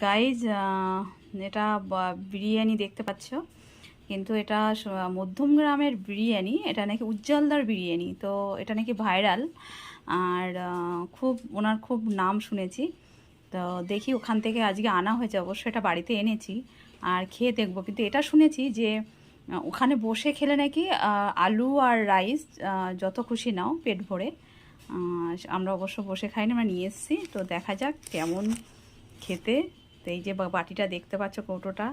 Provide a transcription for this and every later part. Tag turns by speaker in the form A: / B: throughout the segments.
A: Guys, এটা বিরিয়ানি দেখতে পাচ্ছ, কিন্তু এটা মধ্যম গ্রামের বিরিয়ানি। এটা নাকি উজ্জ্বলদার বিরিয়ানি, তো এটা নাকি ভাইরাল। আর ওনার খুব নাম শুনেছি। তো দেখি, ওখান থেকে আজকে আনা হয়েছে, অবশ্যই এটা বাড়িতে এনেছি আর খেয়ে দেখবো। কিন্তু এটা শুনেছি যে ওখানে বসে খেলে নাকি আলু আর রাইস যত খুশি নাও পেট ভরে। আমরা অবশ্য বসে খাইনি, আমরা নিয়ে এসেছি, তো দেখা যাক কেমন খেতে। তো এই যে বাটিটা দেখতে পাচ্ছ, কৌটোটা,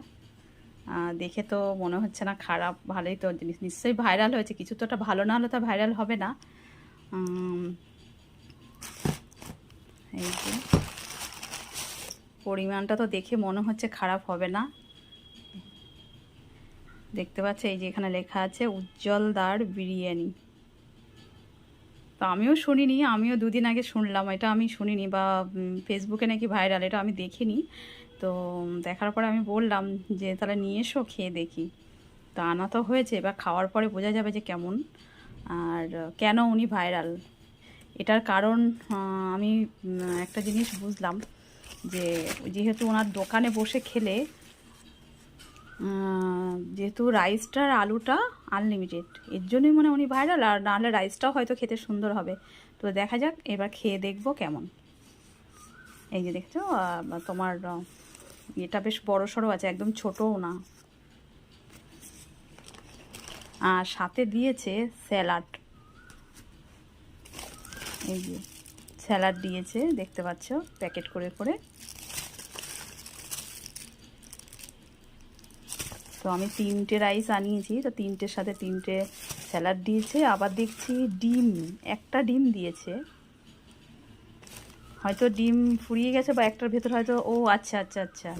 A: দেখে তো মনে হচ্ছে না খারাপ, ভালোই তো জিনিস, নিশ্চয়ই ভাইরাল হয়েছে। কিছু তো ওটা ভালো না হলে তো ভাইরাল হবে না। এই যে পরিমাণটা তো দেখে মনে হচ্ছে খারাপ হবে না। দেখতে পাচ্ছ, এই যে এখানে লেখা আছে উজ্জ্বলদার বিরিয়ানি। তো আমিও শুনিনি, আমিও দুদিন আগে শুনলাম, এটা আমি শুনিনি, বা ফেসবুকে নাকি ভাইরাল, এটা আমি দেখিনি। তো দেখার পরে আমি বললাম যে তাহলে নিয়ে এসো, খেয়ে দেখি। তো আনা তো হয়েছে, এবার খাওয়ার পরে বোঝা যাবে যে কেমন আর কেন উনি ভাইরাল। এটার কারণ আমি একটা জিনিস বুঝলাম, যে যেহেতু ওনার দোকানে বসে খেলে, যেহেতু রাইসটার আলুটা আনলিমিটেড, এর জন্যই মনে উনি ভাইরাল। আর নাহলে রাইসটাও হয়তো খেতে সুন্দর হবে। তো দেখা যাক, এবার খেয়ে দেখবো কেমন। এই যে দেখছো, তোমার এটা বেশ বড় সড়ো আছে, একদম ছোটও না। আর সাথে দিয়েছে স্যালাড। এই যে স্যালাড দিয়েছে, দেখতে পাচ্ছ, প্যাকেট করে করে। তো আমি 3টে রাইস আনিয়েছি, তো 3টের সাথে 3টে স্যালাড দিয়েছে। আবার দেখছি ডিম, একটা ডিম দিয়েছে। হয়তো ডিম ফুরিয়ে গেছে, বা একটার ভেতর হয়তো, ও আচ্ছা আচ্ছা আচ্ছা,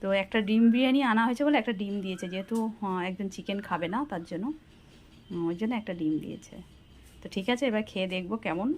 A: তো একটা ডিম বিরিয়ানি আনা হয়েছে বলে একটা ডিম দিয়েছে, যেহেতু একজন চিকেন খাবে না, তার জন্য ওই জন্য একটা ডিম দিয়েছে। তো ঠিক আছে, এবার খেয়ে দেখবো কেমন।